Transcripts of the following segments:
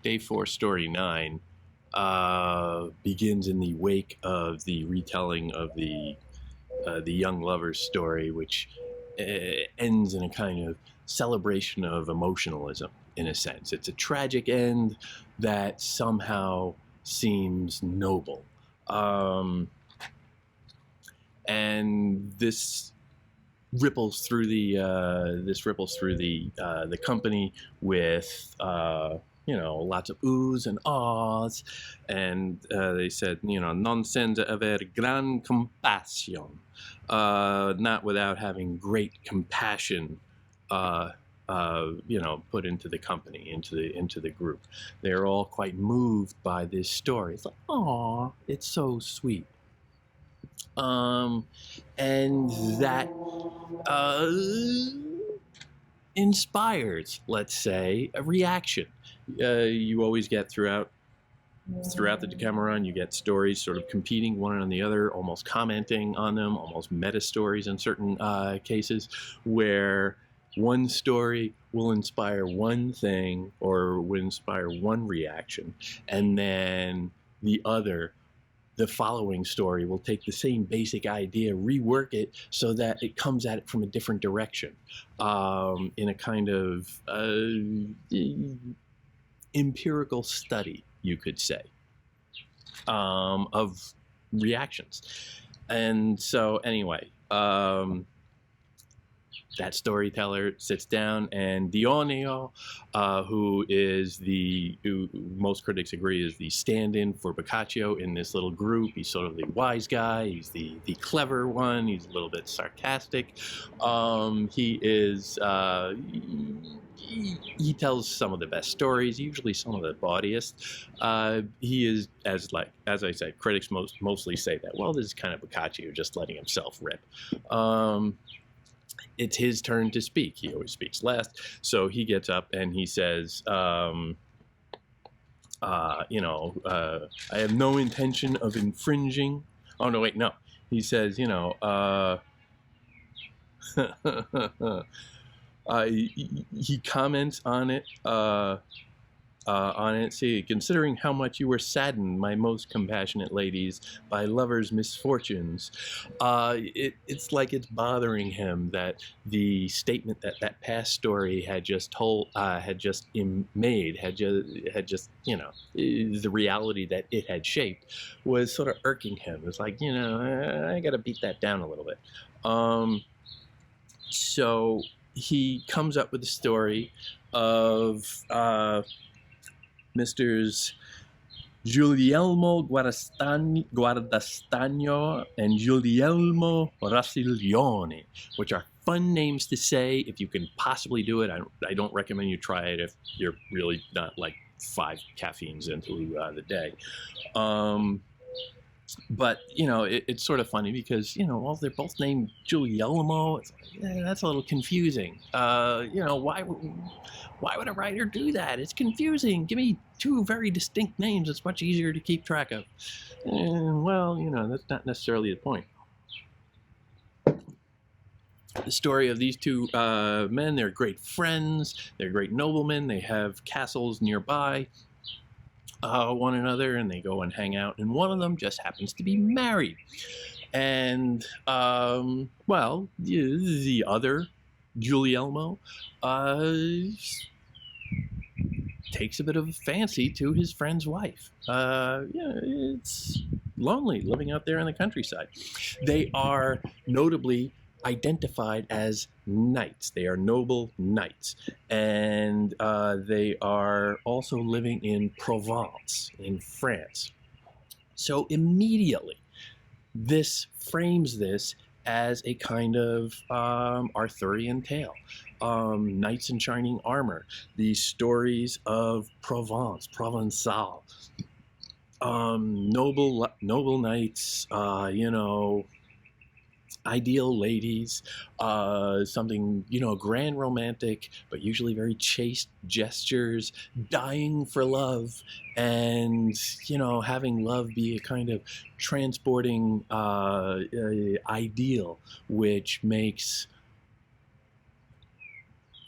Day 4, Story 9 begins in the wake of the retelling of the young lover's story, which ends in a kind of celebration of emotionalism, in a sense. It's a tragic end that somehow seems noble. And this ripples through the company with lots of oohs and ahs, and they said, non senza aver gran compassion, not without having great compassion, put into the company, into the group. They're all quite moved by this story. It's like, aw, it's so sweet. And that inspires, let's say, a reaction. You always get throughout the Decameron, you get stories sort of competing one on the other, almost commenting on them, almost meta stories in certain cases, where one story will inspire one thing or will inspire one reaction, and then the following story will take the same basic idea, rework it so that it comes at it from a different direction, in a kind of empirical study, you could say, of reactions. And so anyway, that storyteller sits down, and Dioneo, who most critics agree is the stand-in for Boccaccio in this little group. He's sort of the wise guy. He's the clever one. He's a little bit sarcastic. He tells some of the best stories, usually some of the bawdiest. He is, as I said, critics mostly say that, well, this is kind of Boccaccio just letting himself rip. It's his turn to speak. He always speaks last. So he gets up and he says, I have no intention of infringing. Oh, no, wait, no. He says, he comments on it. See, considering how much you were saddened, my most compassionate ladies, by lovers' misfortunes. It's like it's bothering him that the statement that past story had just made, the reality that it had shaped, was sort of irking him. It's like, I got to beat that down a little bit. So he comes up with the story of Misters Guglielmo Guardastagno and Guglielmo Rastiglione, which are fun names to say if you can possibly do it. I don't recommend you try it if you're really not like 5 caffeines into the day. But, it's sort of funny because, well, they're both named Guglielmo. It's like, that's a little confusing. Why would a writer do that? It's confusing. Give me 2 very distinct names. It's much easier to keep track of. Well, that's not necessarily the point. The story of these 2 men, they're great friends. They're great noblemen. They have castles nearby one another, and they go and hang out, and one of them just happens to be married. And the other, Guglielmo, takes a bit of a fancy to his friend's wife. It's lonely living out there in the countryside. They are notably identified as knights. They are noble knights, and they are also living in Provence, in France. So immediately, this frames this as a kind of Arthurian tale. Knights in shining armor, the stories of Provence, Provençal, noble knights, ideal ladies, something, grand romantic, but usually very chaste gestures, dying for love, and, having love be a kind of transporting ideal, which makes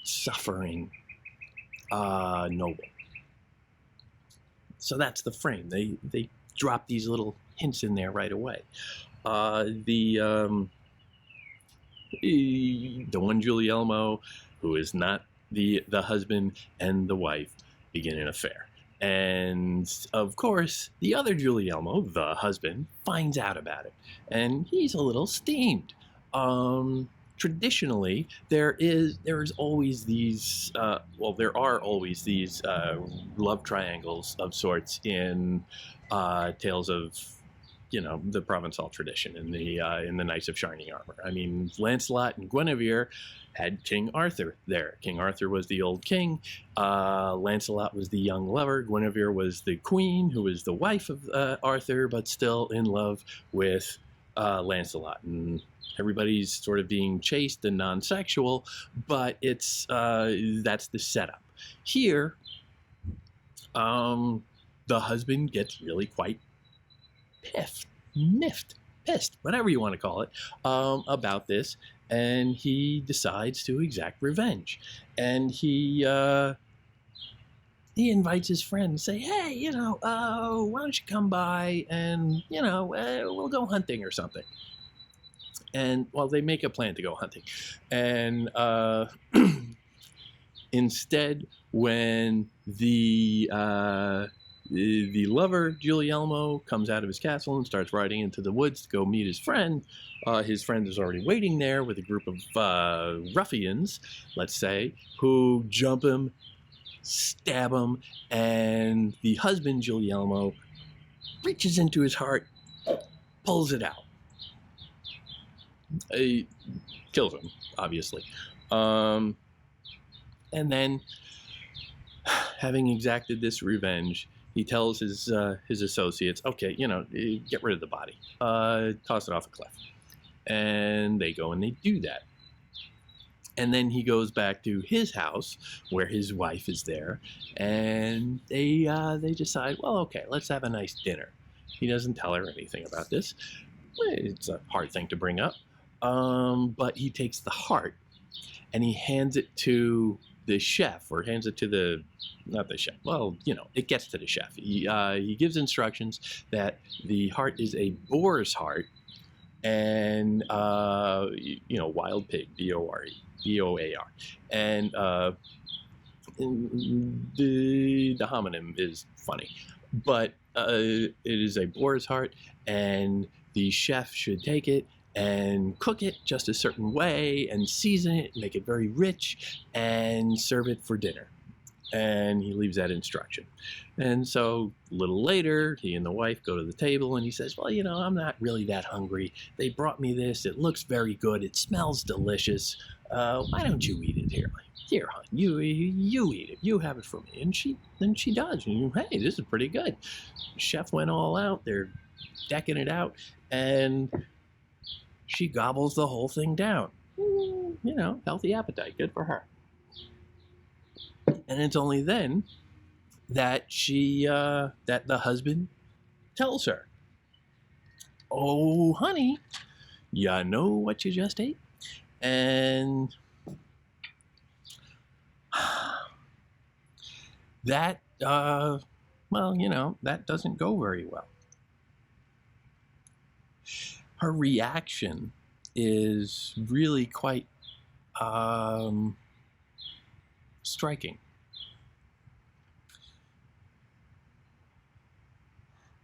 suffering noble. So that's the frame. They drop these little hints in there right away. The one Guglielmo, who is not the husband and the wife, begin an affair. And of course, the other Guglielmo, the husband, finds out about it, and he's a little steamed. Traditionally, there are always these love triangles of sorts in tales of the Provençal tradition in the Knights of Shining Armor. I mean, Lancelot and Guinevere had King Arthur there. King Arthur was the old king. Lancelot was the young lover. Guinevere was the queen, who was the wife of Arthur, but still in love with Lancelot. And everybody's sort of being chaste and non-sexual, but it's that's the setup. Here, the husband gets really quite pissed, whatever you want to call it, about this, and he decides to exact revenge. And he invites his friend and say, hey, why don't you come by and, we'll go hunting or something. And, well, they make a plan to go hunting. And instead, when the lover, Guglielmo, comes out of his castle and starts riding into the woods to go meet his friend is already waiting there with a group of ruffians, let's say, who jump him, stab him, and the husband, Guglielmo, reaches into his heart, pulls it out. He kills him, obviously. And then, having exacted this revenge, he tells his associates, okay, get rid of the body. Toss it off a cliff. And they go and they do that. And then he goes back to his house where his wife is there. And they decide, well, okay, let's have a nice dinner. He doesn't tell her anything about this. It's a hard thing to bring up. But he takes the heart and he hands it to the chef, or hands it to not the chef. Well, it gets to the chef. He gives instructions that the heart is a boar's heart, and wild pig, B-O-R-E, B-O-A-R, and the homonym is funny, but it is a boar's heart, and the chef should take it and cook it just a certain way and season it, make it very rich, and serve it for dinner. And he leaves that instruction. And so a little later, he and the wife go to the table and he says, well, I'm not really that hungry. They brought me this. It looks very good. It smells delicious. Why don't you eat it here? Here, hon, you eat it. You have it for me. And she does. And hey, this is pretty good. The chef went all out. They're decking it out. And she gobbles the whole thing down. Healthy appetite, good for her. And it's only then that that the husband tells her, oh, honey, you know what you just ate? And that, that doesn't go very well. Her reaction is really quite striking.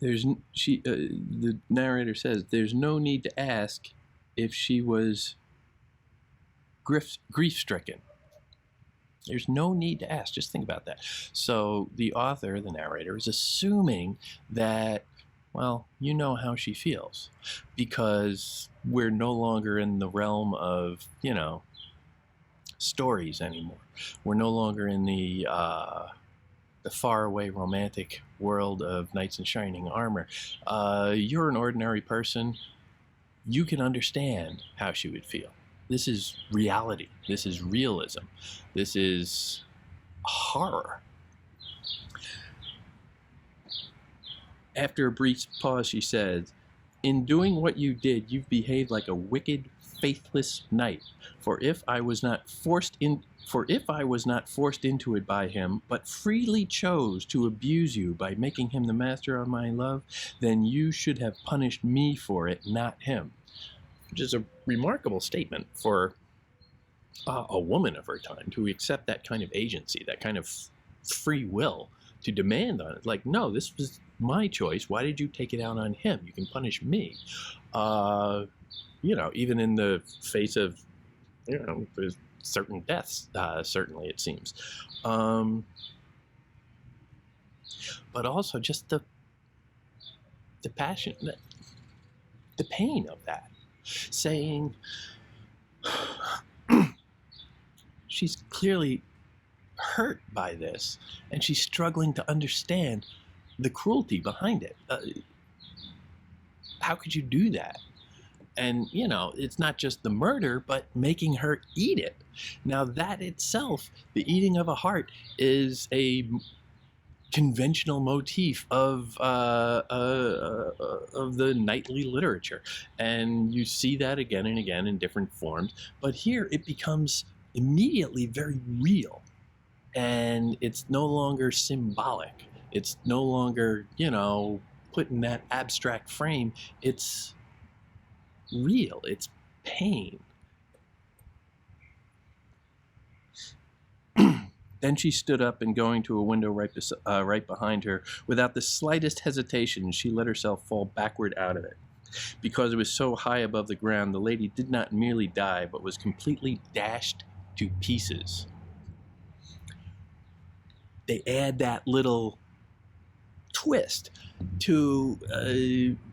The narrator says, there's no need to ask if she was grief-stricken. There's no need to ask. Just think about that. So the author, the narrator, is assuming that, well, you know how she feels, because we're no longer in the realm of, stories anymore. We're no longer in the faraway romantic world of knights in shining armor. You're an ordinary person. You can understand how she would feel. This is reality. This is realism. This is horror. After a brief pause, she said, in doing what you did, you've behaved like a wicked, faithless knight. For if I was not forced For if I was not forced into it by him, but freely chose to abuse you by making him the master of my love, then you should have punished me for it, not him. Which is a remarkable statement for a woman of her time to accept that kind of agency, that kind of free will to demand on it. Like, no, this was my choice. Why did you take it out on him? You can punish me. Even in the face of, there's certain deaths, certainly it seems. But also just the passion, the pain of that. Saying, she's clearly hurt by this, and she's struggling to understand the cruelty behind it. How could you do that? And, it's not just the murder, but making her eat it. Now, that itself, the eating of a heart, is a conventional motif of the knightly literature. And you see that again and again in different forms. But here it becomes immediately very real. And it's no longer symbolic. It's no longer, put in that abstract frame. It's real. It's pain. Then she stood up, and going to a window right behind her, without the slightest hesitation, she let herself fall backward out of it. Because it was so high above the ground, the lady did not merely die, but was completely dashed to pieces. They add that little twist to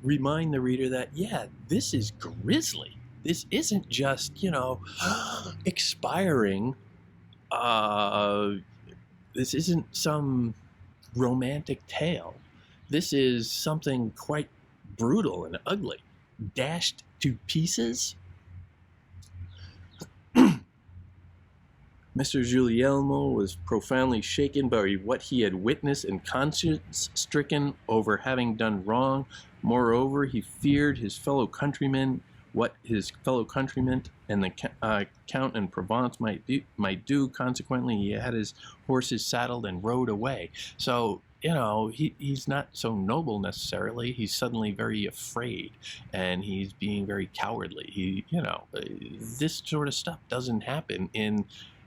remind the reader that, yeah, this is grisly. This isn't just, expiring. This isn't some romantic tale. This is something quite brutal and ugly. Dashed to pieces. Mr. Guglielmo was profoundly shaken by what he had witnessed and conscience-stricken over having done wrong. Moreover, he feared what his fellow countrymen and the Count in Provence might do. Consequently, he had his horses saddled and rode away. So, he's not so noble necessarily. He's suddenly very afraid, and he's being very cowardly. This sort of stuff doesn't happen in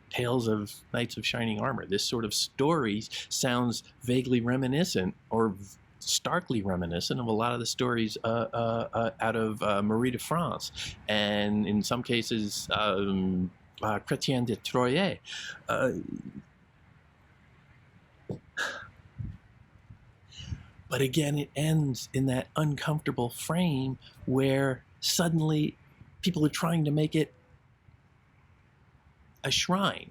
Tales of Knights of Shining Armor. This sort of story sounds vaguely reminiscent or starkly reminiscent of a lot of the stories out of Marie de France, and in some cases Chrétien de Troyes. But again, it ends in that uncomfortable frame where suddenly people are trying to make it a shrine.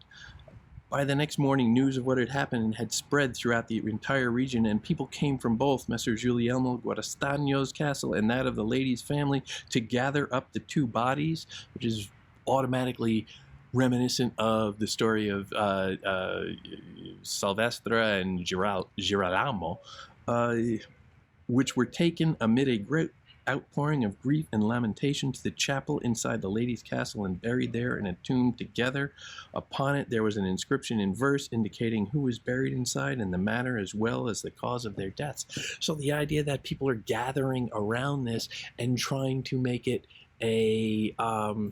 By the next morning, news of what had happened had spread throughout the entire region, and people came from both Messer Guglielmo Guarastagno's castle and that of the lady's family to gather up the two bodies, which is automatically reminiscent of the story of Salvestra and Girolamo, which were taken amid a great outpouring of grief and lamentation to the chapel inside the lady's castle and buried there in a tomb together. Upon it there was an inscription in verse indicating who was buried inside and the manner as well as the cause of their deaths. So the idea that people are gathering around this and trying to make it an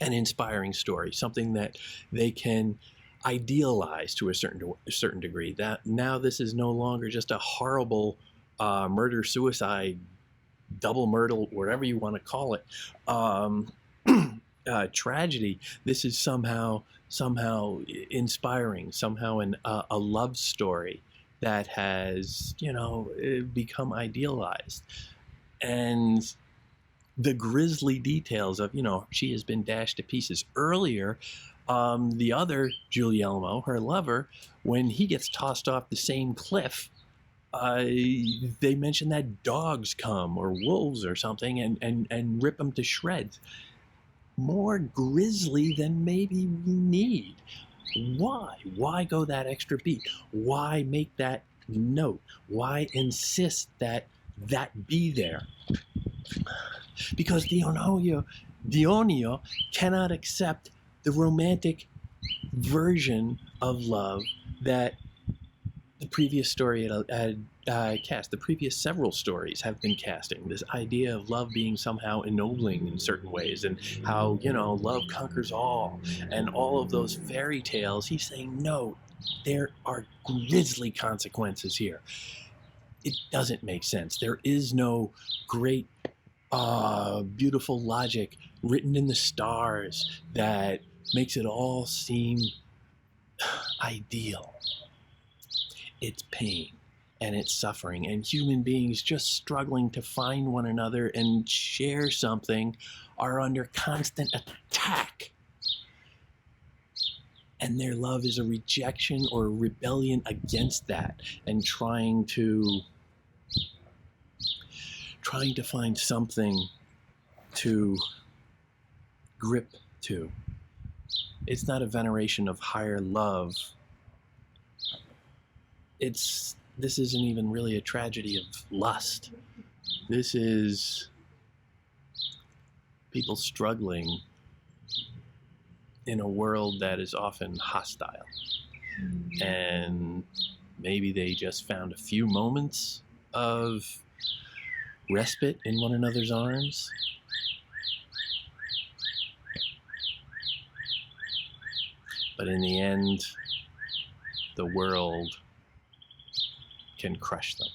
inspiring story, something that they can idealize to a certain degree. That now this is no longer just a horrible murder-suicide, double murder, whatever you want to call it, tragedy. This is somehow inspiring, somehow a love story that has, become idealized. And the grisly details of, she has been dashed to pieces. Earlier, the other Guglielmo, her lover, when he gets tossed off the same cliff, they mention that dogs come, or wolves or something, and rip them to shreds. More grisly than maybe we need. Why? Why go that extra beat? Why make that note? Why insist that be there? Because Dionio cannot accept the romantic version of love that the previous story had cast. The previous several stories have been casting this idea of love being somehow ennobling in certain ways, and how, love conquers all, and all of those fairy tales. He's saying, no, there are grisly consequences here. It doesn't make sense. There is no great, beautiful logic written in the stars that makes it all seem ideal. It's pain and it's suffering, and human beings just struggling to find one another and share something are under constant attack. And their love is a rejection or a rebellion against that, and trying to find something to grip to. It's not a veneration of higher love. This isn't even really a tragedy of lust. This is people struggling in a world that is often hostile. And maybe they just found a few moments of respite in one another's arms. But in the end, the world can crush them.